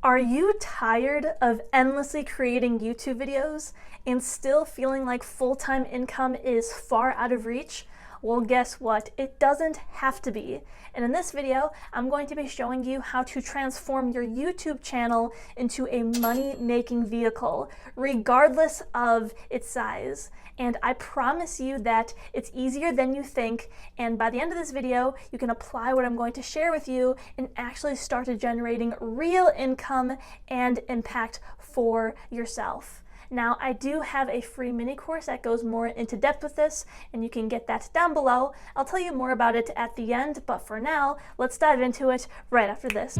Are you tired of endlessly creating YouTube videos and still feeling like full-time income is far out of reach? Well, guess what? It doesn't have to be. And in this video, I'm going to be showing you how to transform your YouTube channel into a money-making vehicle, regardless of its size. And I promise you that it's easier than you think. And by the end of this video, you can apply what I'm going to share with you and actually start generating real income and impact for yourself. Now, I do have a free mini course that goes more into depth with this, and you can get that down below. I'll tell you more about it at the end, but for now, let's dive into it right after this.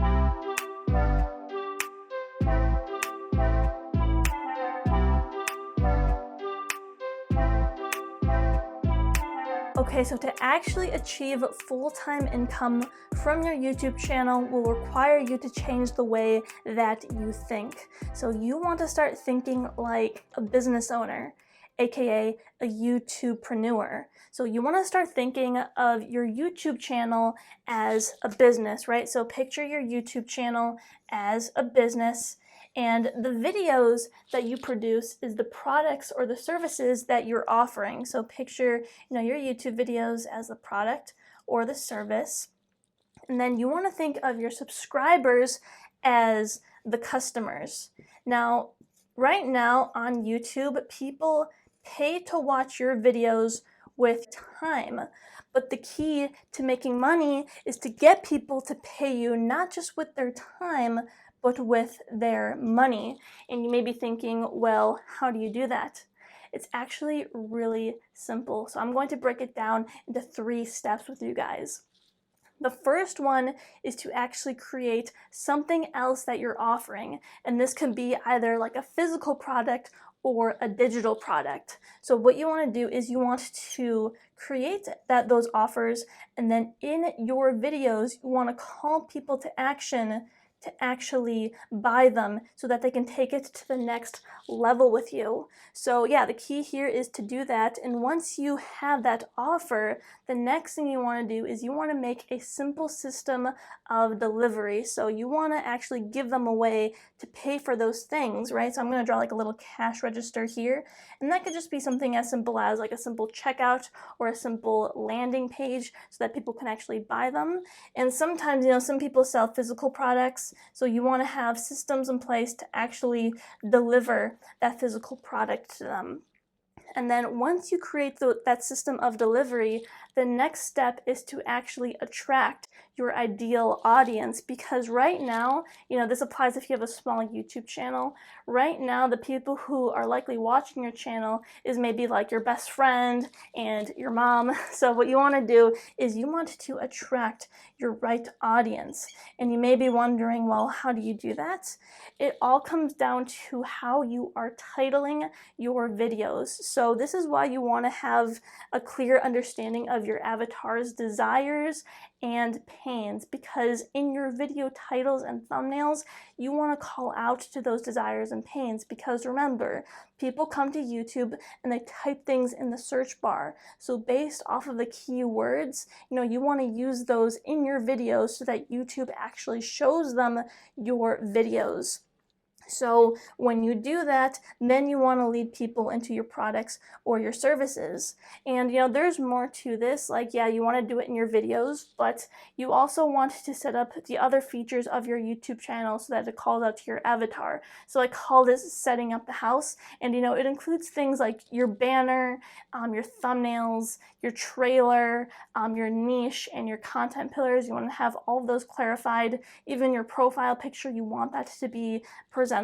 Okay, so to actually achieve full-time income from your YouTube channel will require you to change the way that you think. So you want to start thinking like a business owner, aka a YouTubepreneur. So you want to start thinking of your YouTube channel as a business, right? So picture your YouTube channel as a business, and the videos that you produce is the products or the services that you're offering. So picture, your YouTube videos as the product or the service. And then you want to think of your subscribers as the customers. Now, right now on YouTube, people pay to watch your videos with time. But the key to making money is to get people to pay you not just with their time, but with their money. And you may be thinking, well, how do you do that? It's actually really simple. So I'm going to break it down into 3 steps with you guys. The first one is to actually create something else that you're offering. And this could be either like a physical product or a digital product. So what you want to do is you want to create those offers, and then in your videos, you want to call people to action to actually buy them so that they can take it to the next level with you. So yeah, the key here is to do that. And once you have that offer, the next thing you want to do is you want to make a simple system of delivery. So you want to actually give them a way to pay for those things, right? So I'm going to draw like a little cash register here. And that could just be something as simple as like a simple checkout or a simple landing page so that people can actually buy them. And sometimes, some people sell physical products. So you want to have systems in place to actually deliver that physical product to them. And then once you create that system of delivery, the next step is to actually attract your ideal audience, because right now, this applies if you have a small YouTube channel. Right now, the people who are likely watching your channel is maybe like your best friend and your mom. So what you want to do is you want to attract your right audience. And you may be wondering, well, how do you do that? It all comes down to how you are titling your videos. So this is why you want to have a clear understanding of your avatar's desires and pains, because in your video titles and thumbnails, you want to call out to those desires and pains, because remember, people come to YouTube and they type things in the search bar. So based off of the keywords, you want to use those in your videos so that YouTube actually shows them your videos. So when you do that, then you want to lead people into your products or your services. And there's more to this. Like, yeah, you want to do it in your videos, but you also want to set up the other features of your YouTube channel so that it calls out to your avatar. So I call this setting up the house. And it includes things like your banner, your thumbnails, your trailer, your niche, and your content pillars. You want to have all of those clarified. Even your profile picture, you want that to be presentable.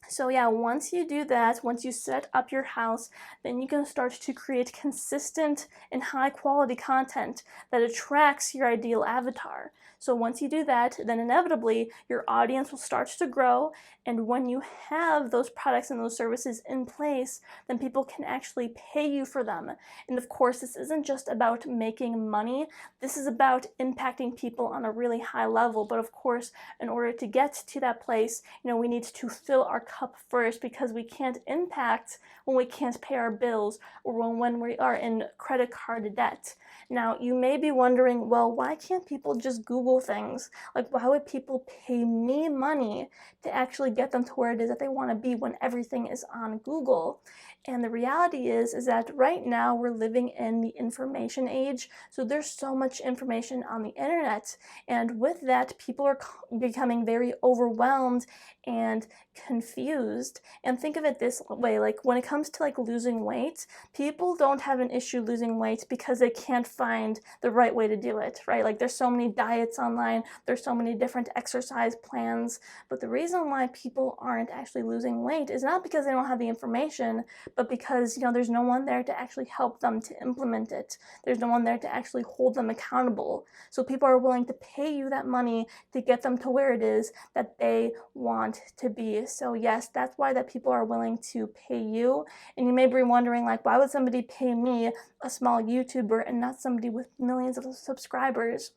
So yeah, once you do that, once you set up your house, then you can start to create consistent and high quality content that attracts your ideal avatar. So once you do that, then inevitably your audience will start to grow. And when you have those products and those services in place, then people can actually pay you for them. And of course, this isn't just about making money. This is about impacting people on a really high level. But of course, in order to get to that place, we need to fill our cup first, because we can't impact when we can't pay our bills or when we are in credit card debt. Now, you may be wondering, well, why can't people just Google things? Like, why would people pay me money to actually get them to where it is that they want to be when everything is on Google? And the reality is that right now we're living in the information age. So there's so much information on the internet. And with that, people are becoming very overwhelmed and confused. And think of it this way, like when it comes to like losing weight, people don't have an issue losing weight because they can't find the right way to do it, right? Like there's so many diets online, there's so many different exercise plans, but the reason why people aren't actually losing weight is not because they don't have the information, but because, there's no one there to actually help them to implement it. There's no one there to actually hold them accountable. So people are willing to pay you that money to get them to where it is that they want to be. So yes, that's why that people are willing to pay you. And you may be wondering, like, why would somebody pay me, a small YouTuber, and not somebody with millions of subscribers?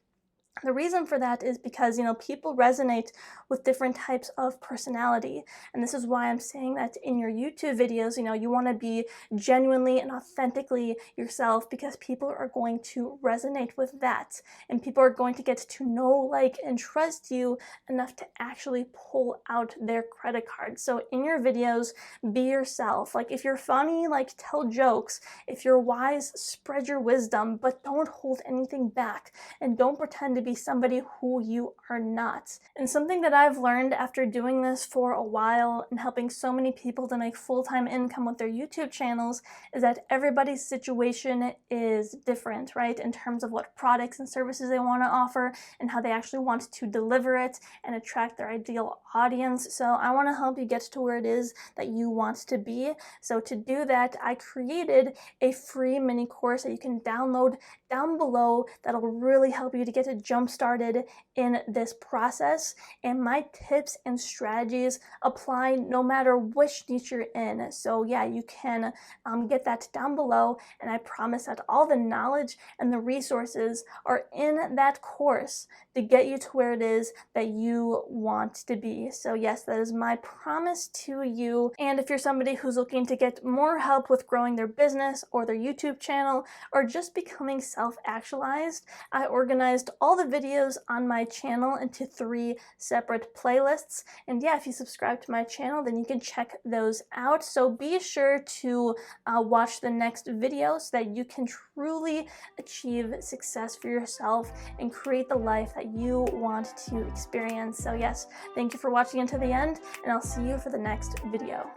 The reason for that is because, people resonate with different types of personality. And this is why I'm saying that in your YouTube videos, you want to be genuinely and authentically yourself, because people are going to resonate with that. And people are going to get to know, like, and trust you enough to actually pull out their credit card. So in your videos, be yourself. Like, if you're funny, like, tell jokes. If you're wise, spread your wisdom, but don't hold anything back. And don't pretend to be somebody who you are not. And something that I've learned after doing this for a while and helping so many people to make full-time income with their YouTube channels is that everybody's situation is different, right? In terms of what products and services they want to offer and how they actually want to deliver it and attract their ideal audience. So I want to help you get to where it is that you want to be. So to do that, I created a free mini course that you can download down below that'll really help you to get to jump started in this process. And my tips and strategies apply no matter which niche you're in. So yeah, you can get that down below, and I promise that all the knowledge and the resources are in that course to get you to where it is that you want to be. So yes, that is my promise to you. And if you're somebody who's looking to get more help with growing their business or their YouTube channel, or just becoming self-actualized, I organized all the videos on my channel into 3 separate playlists. And yeah, if you subscribe to my channel, then you can check those out. So be sure to watch the next video so that you can truly achieve success for yourself and create the life that you want to experience. So yes, thank you for watching until the end, and I'll see you for the next video.